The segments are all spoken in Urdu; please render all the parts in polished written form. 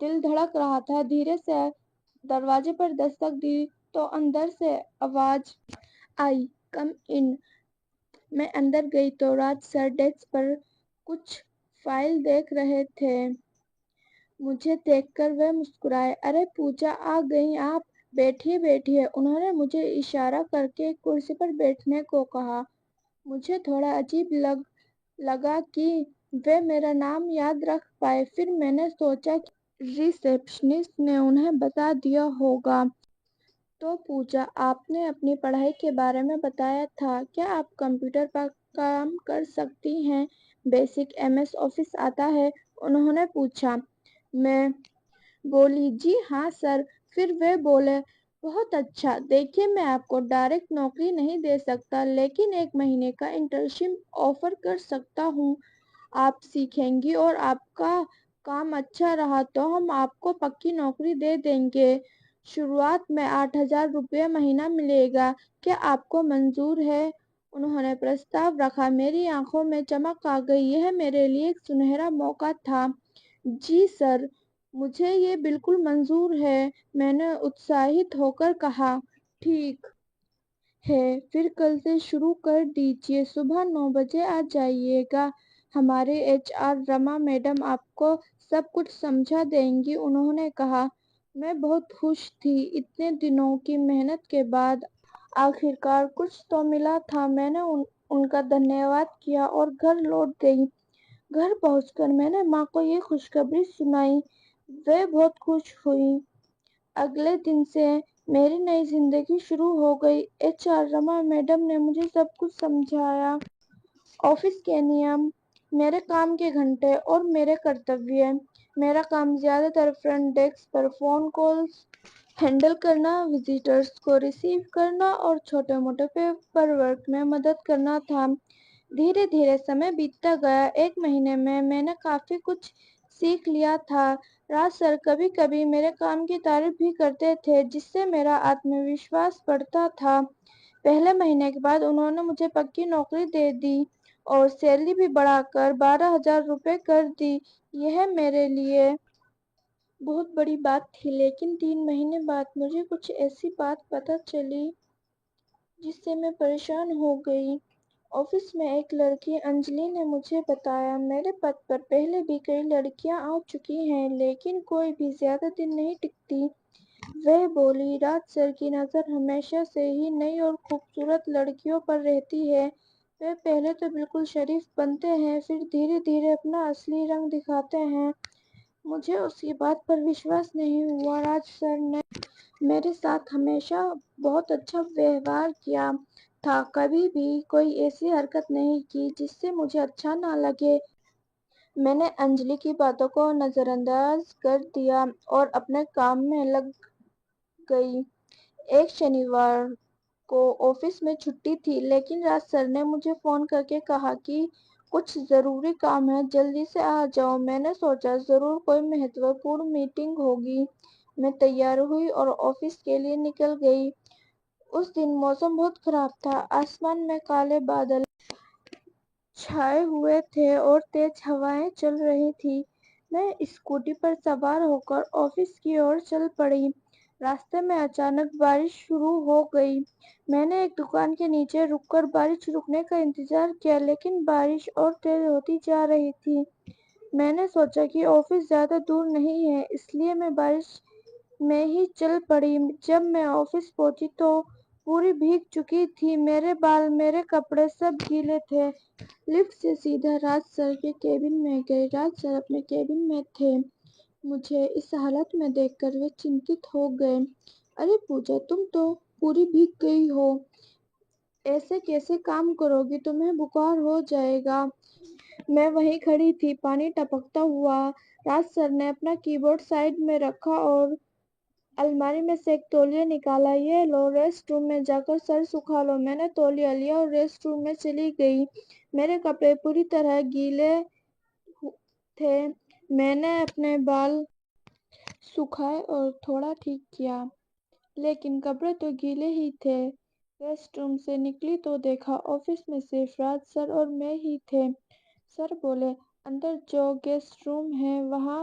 دل دھڑک رہا تھا۔ دھیرے سے دروازے پر دستک دی تو اندر سے آواز آئی، کم ان۔ میں اندر گئی تو راج سر ڈیسک پر کچھ فائل دیکھ رہے تھے۔ مجھے دیکھ کر وہ مسکرائے۔ ارے پوجا، آ گئیں آپ، بیٹھیے بیٹھیے۔ انہوں نے مجھے اشارہ کر کے ایک کرسی پر بیٹھنے کو کہا۔ مجھے تھوڑا عجیب لگا کہ وہ میرا نام یاد رکھ پائے۔ پھر میں نے سوچا کہ ریسیپشنسٹ نے انہیں بتا دیا ہوگا۔ تو پوجا، آپ نے اپنی پڑھائی کے بارے میں بتایا تھا، کیا آپ کمپیوٹر پر کام کر سکتی ہیں؟ بیسک ایم ایس آفس آتا ہے؟ انہوں نے پوچھا۔ میں بولی، جی ہاں سر۔ پھر وہ بولے، بہت اچھا۔ دیکھیے، میں آپ کو ڈائریکٹ نوکری نہیں دے سکتا، لیکن 1 مہینے کا انٹرنشپ آفر کر سکتا ہوں۔ آپ سیکھیں گی اور آپ کا کام اچھا رہا تو ہم آپ کو پکی نوکری دے دیں گے۔ شروعات میں 8,000 روپے مہینہ ملے گا۔ کیا آپ کو منظور ہے؟ انہوں نے پرستاو رکھا۔ میری آنکھوں میں چمک آ گئی۔ یہ میرے لیے ایک سنہرا موقع تھا۔ جی سر، مجھے یہ بالکل منظور ہے، میں نے اتساہت ہو کر کہا۔ ٹھیک ہے، پھر کل سے شروع کر دیجیے۔ صبح 9 بجے آ جائیے گا۔ ہمارے ایچ آر رما میڈم آپ کو سب کچھ سمجھا دیں گی، انہوں نے کہا۔ میں بہت خوش تھی۔ اتنے دنوں کی محنت کے بعد آخرکار کچھ تو ملا تھا۔ میں نے ان کا دھنیہ واد کیا اور گھر لوٹ گئی۔ گھر پہنچ کر میں نے ماں کو یہ خوشخبری سنائی۔ وہ بہت خوش ہوئیں۔ اگلے دن سے میری نئی زندگی شروع ہو گئی۔ ایچ آر رما میڈم نے مجھے سب کچھ سمجھایا۔ آفس کے نیم، میرے کام کے گھنٹے اور میرے کرتویہ۔ میرا کام زیادہ تر فرنٹ ڈیسک پر فون کالز ہینڈل کرنا، وزٹرز کو ریسیو کرنا اور چھوٹے موٹے پیپر ورک میں مدد کرنا تھا۔ دھیرے دھیرے سمے بیتتا گیا۔ 1 مہینے میں میں نے کافی کچھ سیکھ لیا تھا۔ راج سر کبھی کبھی میرے کام کی تعریف بھی کرتے تھے، جس سے میرا آتم وشواس بڑھتا تھا۔ پہلے مہینے کے بعد انہوں نے مجھے پکی نوکری دے دی اور سیلری بھی بڑھا کر 12,000 روپے کر دی۔ یہ میرے لیے بہت بڑی بات تھی، لیکن 3 مہینے بعد مجھے کچھ ایسی بات پتہ چلی جس سے میں پریشان ہو گئی۔ آفس میں ایک لڑکی انجلی نے مجھے بتایا، میرے پد پر پہلے بھی کئی لڑکیاں آ چکی ہیں، لیکن کوئی بھی زیادہ دن نہیں ٹکتی۔ وہ بولی، راج سر کی نظر ہمیشہ سے ہی نئی اور خوبصورت لڑکیوں پر رہتی ہے۔ وہ پہلے تو بالکل شریف بنتے ہیں، پھر دھیرے دھیرے اپنا اصلی رنگ دکھاتے ہیں۔ مجھے اس کی بات پر وشواس نہیں ہوا۔ راج سر نے میرے ساتھ ہمیشہ بہت اچھا ویوہار کیا تھا، کبھی بھی کوئی ایسی حرکت نہیں کی جس سے مجھے اچھا نہ لگے۔ میں نے انجلی کی باتوں کو نظر انداز کر دیا اور اپنے کام میں لگ گئی۔ ایک شنیوار کو آفس میں چھٹی تھی، لیکن راج سر نے مجھے فون کر کے کہا کہ کچھ ضروری کام ہے، جلدی سے آ جاؤ۔ میں نے سوچا ضرور کوئی مہتوپورن میٹنگ ہوگی۔ میں تیار ہوئی اور آفس کے لیے نکل گئی۔ اس دن موسم بہت خراب تھا۔ آسمان میں کالے بادل چھائے ہوئے تھے اور تیز ہوائیں چل رہی تھیں۔ میں اسکوٹی پر سوار ہو کر آفس کی اور چل پڑی۔ راستے میں اچانک بارش شروع ہو گئی۔ میں نے ایک دکان کے نیچے رک کر بارش رکنے کا انتظار کیا، لیکن بارش اور تیز ہوتی جا رہی تھی۔ میں نے سوچا کہ آفس زیادہ دور نہیں ہے، اس لیے میں بارش میں ہی چل پڑی۔ جب میں آفس پہنچی تو پوری بھیگ چکی تھی۔ میرے بال، میرے کپڑے سب گیلے تھے۔ لفٹ سے سیدھا راج سر کے کیبن میں گئی۔ راج سر اپنے کیبن میں تھے۔ مجھے اس حالت میں دیکھ کر وہ چنتت ہو گئے۔ ارے پوجا، تم تو پوری بھیگ گئی ہو، ایسے کیسے کام کرو گی؟ تمہیں بخار ہو جائے گا۔ میں وہیں کھڑی تھی، پانی ٹپکتا ہوا۔ راج سر نے اپنا کی بورڈ سائیڈ میں رکھا اور الماری میں سے ایک تولیہ نکالا۔ یہ لو، ریسٹ روم میں جا کر سر سکھا لو۔ میں نے تولیہ لیا اور ریسٹ روم میں چلی گئی۔ میرے کپڑے پوری طرح گیلے تھے۔ میں نے اپنے بال سکھائے اور تھوڑا ٹھیک کیا، لیکن کپڑے تو گیلے ہی تھے۔ ریسٹ روم سے نکلی تو دیکھا آفس میں صرف راج سر اور میں ہی تھے۔ سر بولے، اندر جو گیسٹ روم ہے وہاں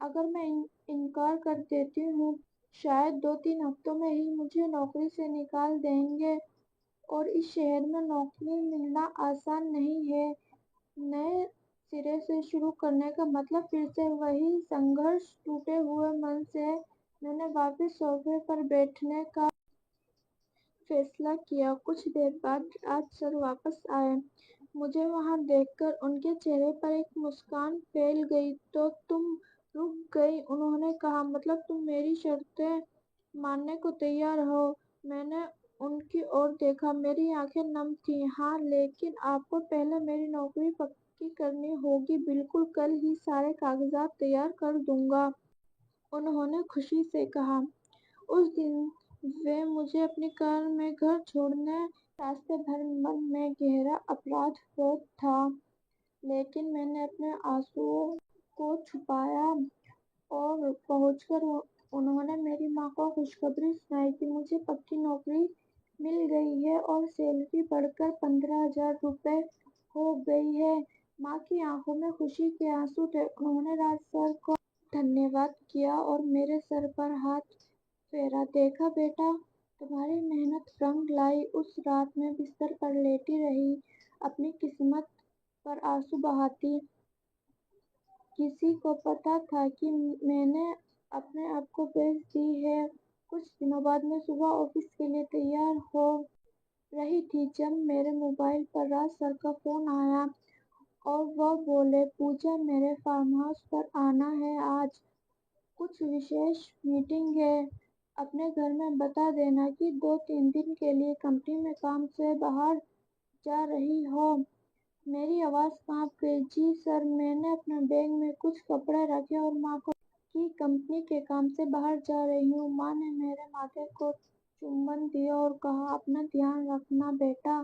اگر میں انکار کر دیتی ہوں شاید 2-3 ہفتوں میں ہی مجھے نوکری سے نکال دیں گے، اور اس شہر میں نوکری ملنا آسان نہیں ہے۔ نئے سرے سے شروع کرنے کا مطلب پھر سے وہی سنگھرش۔ ٹوٹے ہوئے من سے میں نے واپس صوفے پر بیٹھنے کا فیصلہ کیا۔ کچھ دیر بعد راج سر واپس آئے۔ مجھے وہاں دیکھ کر ان کے چہرے پر ایک مسکان پھیل گئی۔ تو تم رک گئی، انہوں نے کہا، مطلب تم میری شرطیں ماننے کو تیار ہو؟ میں نے ان کی اور دیکھا، میری آنکھیں نم تھیں۔ ہاں، لیکن آپ کو پہلے میری نوکری پکی کرنی ہوگی۔ بالکل، کل ہی سارے کاغذات تیار کر دوں گا، انہوں نے خوشی سے کہا۔ اس دن وہ مجھے اپنی کار میں گھر چھوڑنے راستے بھر من میں گہرا اپرادھ بودھ تھا، لیکن میں نے اپنے آنسوؤں کو چھپایا، اور پہنچ کر انہوں نے میری ماں کو خوشخبری سنائی کہ مجھے پکی نوکری مل گئی ہے اور سیلری بڑھ کر 15,000 روپے ہو گئی ہے۔ ماں کی آنکھوں میں خوشی کے آنسو تھے۔ انہوں نے راج سر کو دھنیہ واد کیا اور میرے سر پر ہاتھ پھیرا۔ دیکھا بیٹا، تمہاری محنت رنگ لائی۔ اس رات میں بستر پر لیٹی رہی، اپنی قسمت پر آنسو بہاتی۔ کسی کو پتا تھا کہ میں نے اپنے آپ کو بیچ دی ہے؟ کچھ دنوں بعد میں صبح آفس کے لیے تیار ہو رہی تھی، جب میرے موبائل پر راج سر کا فون آیا اور وہ بولے، پوجا، میرے فارم ہاؤس پر آنا ہے آج، کچھ وشیش میٹنگ ہے۔ اپنے گھر میں بتا دینا کہ 2-3 دن کے لیے کمپنی میں کام سے باہر جا رہی ہوں۔ میری آواز کانپ گئی۔ جی سر۔ میں نے اپنے بیگ میں کچھ کپڑے رکھے اور ماں کو کہ کمپنی کے کام سے باہر جا رہی ہوں۔ ماں نے میرے ماتھے کو چمبن دیا اور کہا، اپنا دھیان رکھنا بیٹا۔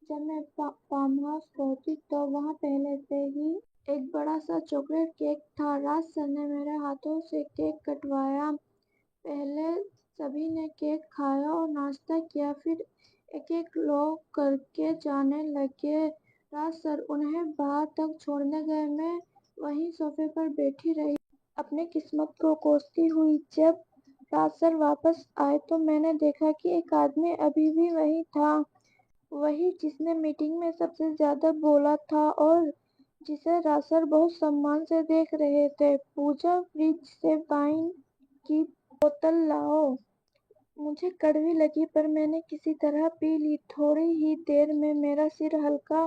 جب میں فارم ہاؤس پہنچی تو وہاں پہلے سے ہی ایک بڑا سا چاکلیٹ کیک تھا۔ راج سر نے میرے ہاتھوں سے کیک کٹوایا۔ پہلے سبھی نے کیک کھایا اور ناشتہ کیا، پھر ایک ایک لوگ کر کے جانے لگے۔ راج سر انہیں باہر تک چھوڑنے گئے، میں وہیں صوفے پر بیٹھی رہی، اپنی قسمت کو کوستی ہوئی۔ جب راج سر واپس آئے تو میں نے دیکھا کہ ایک آدمی ابھی بھی وہیں تھا، وہی جس نے میٹنگ میں سب سے زیادہ بولا تھا اور جسے راج سر بہت سمان سے دیکھ رہے تھے۔ پوجا، فریج سے وائن کی بوتل لاؤ۔ مجھے کڑوی لگی پر میں نے کسی طرح پی لی۔ تھوڑی ہی دیر میں میرا سر ہلکا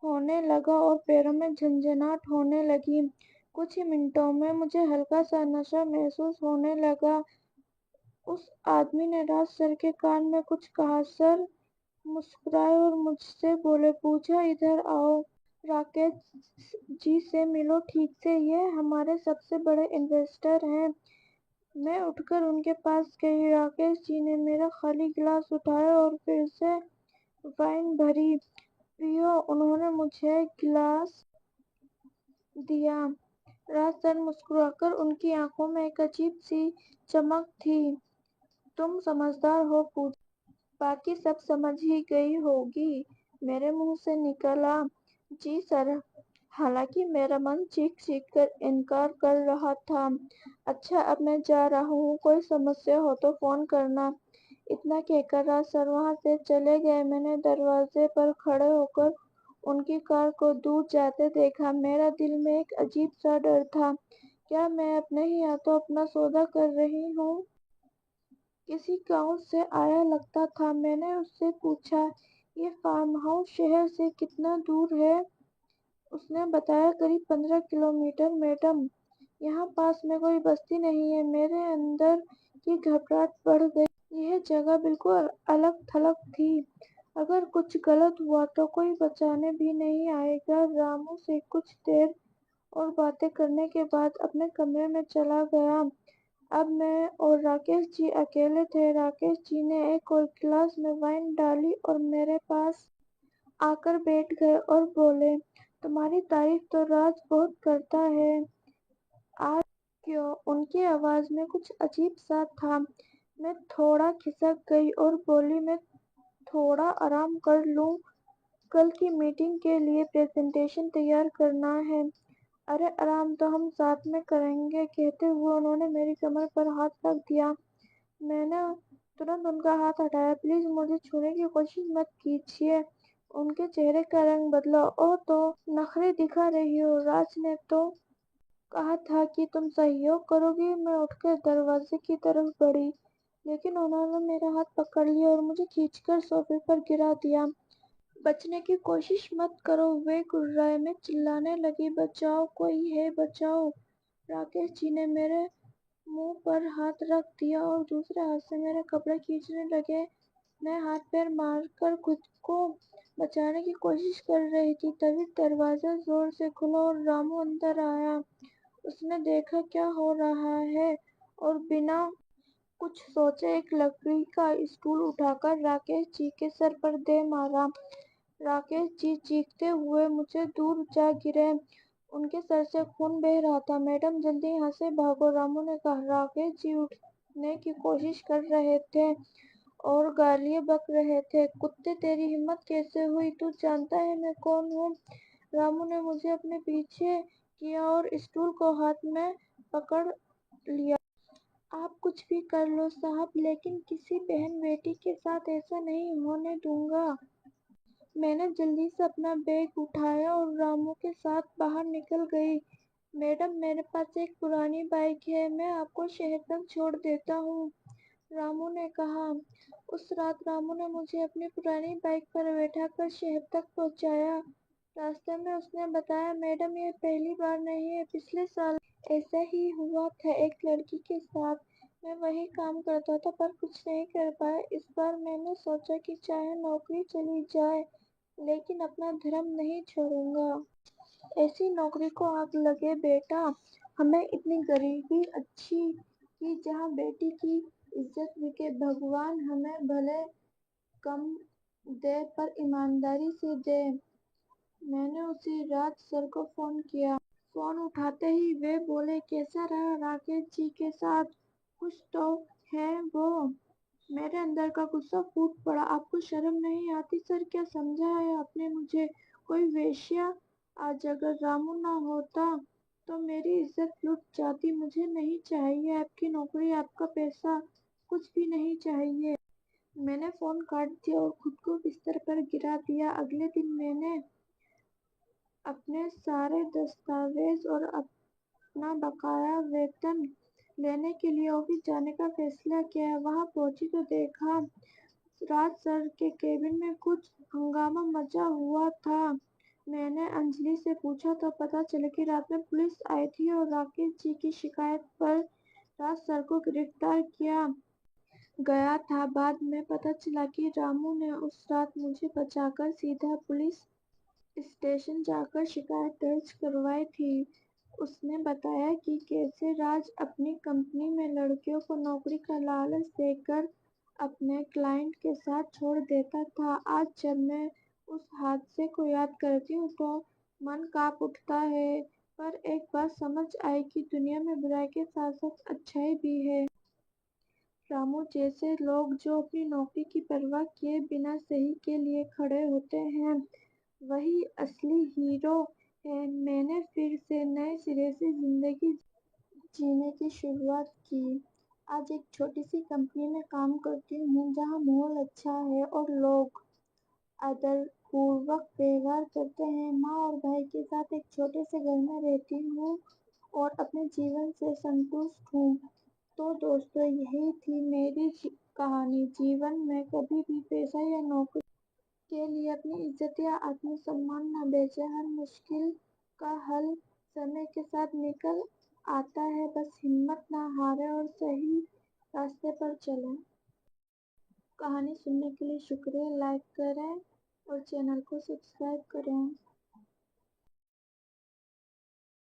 ہونے لگا اور پیروں میں جھنجھناہٹ ہونے لگی۔ کچھ ہی منٹوں میں مجھے ہلکا سا نشہ محسوس ہونے لگا۔ اس آدمی نے راج سر کے کان میں کچھ کہا۔ سر مسکرائے اور مجھ سے بولے، پوجا ادھر آؤ، راکیش جی سے ملو ٹھیک سے، یہ ہمارے سب سے بڑے انویسٹر ہیں۔ میں اٹھ کر ان کے پاس گئی۔ راکیش جی نے میرا خالی گلاس اٹھایا اور پھر سے وائن بھری۔ پیو، انہوں نے مجھے گلاس دیا۔ راج سر مسکرا کر، ان کی آنکھوں میں ایک عجیب سی چمک تھی۔ تم سمجھدار ہو پوجا، باقی سب سمجھ ہی گئی ہوگی۔ میرے منہ سے نکلا، جی سر، حالانکہ میرا من چیخ چیخ کر انکار کر رہا تھا۔ اچھا، اب میں جا رہا ہوں، کوئی سمسیا ہو تو فون کرنا۔ اتنا کہہ کر راج سر وہاں سے چلے گئے۔ میں نے دروازے پر کھڑے ہو کر ان کی کار کو دور جاتے دیکھا۔ میرے دل میں ایک عجیب سا ڈر تھا، کیا میں اپنے ہی ہاتھوں اپنا سودا کر رہی ہوں؟ کسی گاؤں سے آیا لگتا تھا۔ میں نے اس سے پوچھا، یہ فارم ہاؤس شہر سے کتنا دور ہے؟ اس نے بتایا، قریب 15 کلومیٹر میڈم، یہاں پاس میں کوئی بستی نہیں ہے۔ میرے اندر کی گھبراہٹ بڑھ گئی۔ یہ جگہ بالکل الگ تھلگ تھی، اگر کچھ غلط ہوا تو کوئی بچانے بھی نہیں آئے گا۔ رامو سے کچھ دیر اور باتیں کرنے کے بعد اپنے کمرے میں چلا گیا۔ اب میں اور راکیش جی اکیلے تھے۔ راکیش جی نے ایک اور گلاس میں وائن ڈالی اور میرے پاس آ کر بیٹھ گئے اور بولے، تمہاری تعریف تو راج بہت کرتا ہے، آج کیوں؟ ان کی آواز میں کچھ عجیب سا تھا۔ میں تھوڑا کھسک گئی اور بولی، میں تھوڑا آرام کر لوں، کل کی میٹنگ کے لیے پریزنٹیشن تیار کرنا ہے۔ ارے آرام تو ہم ساتھ میں کریں گے، کہتے ہوئے انہوں نے میری کمر پر ہاتھ رکھ دیا۔ میں نے ترنت ان کا ہاتھ ہٹایا۔ پلیز مجھے چھونے کی کوشش مت کیجیے۔ ان کے چہرے کا رنگ بدلا۔ اوہ تو نخرے دکھا رہی ہو، راج نے تو کہا تھا کہ تم سہیوگ کرو گی۔ میں اٹھ کر دروازے کی طرف بڑھی، لیکن انہوں نے میرا ہاتھ پکڑ لیا اور مجھے کھینچ کر صوفے پر گرا دیا۔ بچنے کی کوشش مت کرو، وہ گررائے۔ میں چلانے لگی، بچاؤ، کوئی ہے، بچاؤ۔ راکیش جی نے میرے منہ پر ہاتھ رکھ دیا اور دوسرے ہاتھ سے میرے کپڑے کھینچنے لگے۔ میں ہاتھ پیر مار کر خود کو بچانے کی کوشش کر رہی تھی، تبھی دروازہ زور سے کھلا اور رامو اندر آیا۔ اس نے دیکھا کیا ہو رہا ہے اور بنا کچھ سوچے ایک لکڑی کا اسٹول اٹھا کر راکیش جی کے سر پر دے مارا۔ راکیش جی چیختے ہوئے مجھے دور جا گرے۔ ان کے سر سے خون بہہ رہا تھا۔ میڈم جلدی یہاں سے بھاگو، رامو نے کہا۔ راکیش جی اٹھنے کی کوشش کر رہے تھے اور گالیاں بک رہے تھے۔ کتے، تیری ہمت کیسے ہوئی؟ تو جانتا ہے میں کون ہوں؟ رامو نے مجھے اپنے پیچھے کیا اور اسٹول کو ہاتھ میں پکڑ لیا۔ آپ کچھ بھی کر لو صاحب، لیکن کسی بہن بیٹی کے ساتھ ایسا نہیں ہونے دوں گا۔ میں نے جلدی سے اپنا بیگ اٹھایا اور رامو کے ساتھ باہر نکل گئی۔ میڈم میرے پاس ایک پرانی بائیک ہے، میں آپ کو شہر تک چھوڑ دیتا ہوں، رامو نے کہا۔ اس رات رامو نے مجھے اپنی پرانی بائیک پر بٹھا کر شہر تک پہنچایا۔ راستے میں اس نے بتایا، میڈم یہ پہلی بار نہیں ہے، پچھلے سال ایسا ہی ہوا تھا ایک لڑکی کے ساتھ۔ میں وہی کام کرتا تھا پر کچھ نہیں کر پایا۔ اس بار میں نے سوچا کہ چاہے نوکری چلی جائے لیکن اپنا دھرم نہیں چھوڑوں گا۔ ایسی نوکری کو آگ لگے بیٹا، ہمیں اتنی غریبی اچھی کی جہاں بیٹی کی عزت بکے۔ بھگوان ہمیں بھلے کم دے پر ایمانداری سے دے۔ میں نے اسی رات سر کو فون کیا۔ فون اٹھاتے ہی وہ بولے، کیسا رہا راکیش جی کے ساتھ؟ خوش تو ہیں وہ؟ میرے اندر کا غصہ پھوٹ پڑا۔ آپ کو شرم نہیں آتی سر؟ کیا سمجھا ہے آپ نے مجھے؟ کوئی ویشیا؟ آج اگر رامو نہ ہوتا تو میری عزت لٹ جاتی۔ مجھے نہیں چاہیے آپ کی نوکری، آپ کا پیسہ، کچھ بھی نہیں چاہیے۔ میں نے فون کاٹ دیا اور خود کو بستر پر گرا دیا۔ اگلے دن میں نے اپنے سارے دستاویز اور اپنا بقایا ویتن لینے کے لیے آفس جانے کا فیصلہ کیا۔ وہاں پہنچی تو دیکھا راج سر کے کیبن میں کچھ ہنگامہ مچا ہوا تھا۔ میں نے انجلی سے پوچھا تو پتہ چلا کہ رات میں پولیس آئی تھی اور راکیش جی کی شکایت پر راج سر کو گرفتار کیا گیا تھا۔ بعد میں پتہ چلا کہ رامو نے اس رات مجھے بچا کر سیدھا پولیس اسٹیشن جا کر شکایت درج کروائی تھی۔ اس نے بتایا کہ کیسے راج اپنی کمپنی میں لڑکیوں کو نوکری کا لالچ دے کر اپنے کلائنٹ کے ساتھ چھوڑ دیتا تھا۔ آج جب میں اس حادثے کو یاد کرتی ہوں تو من کانپ اٹھتا ہے، پر ایک بات سمجھ آئی کہ دنیا میں برائی کے ساتھ ساتھ اچھائی بھی ہے۔ رامو جیسے لوگ جو اپنی نوکری کی پرواہ کیے بنا صحیح کے لیے کھڑے ہوتے ہیں، وہی اصلی ہیرو ہیں۔ میں نے پھر سے نئے سرے سے زندگی جینے کی شروعات کی۔ آج ایک چھوٹی سی کمپنی میں کام کرتی ہوں جہاں ماحول اچھا ہے اور لوگ آدر پوروک ویوہار کرتے ہیں۔ ماں اور بھائی کے ساتھ ایک چھوٹے سے گھر میں رہتی ہوں اور اپنے جیون سے سنتوشٹ ہوں۔ تو دوستو، یہی تھی میری کہانی۔ جیون میں کبھی بھی پیسہ یا نوکری کے لیے اپنی عزت یا آتم سمان نہ بیچیں۔ ہر مشکل کا حل سمے کے ساتھ نکل آتا ہے، بس ہمت نہ ہاریں اور صحیح راستے پر چلیں۔ کہانی سننے کے لیے شکریہ۔ لائک کریں اور چینل کو سبسکرائب کریں۔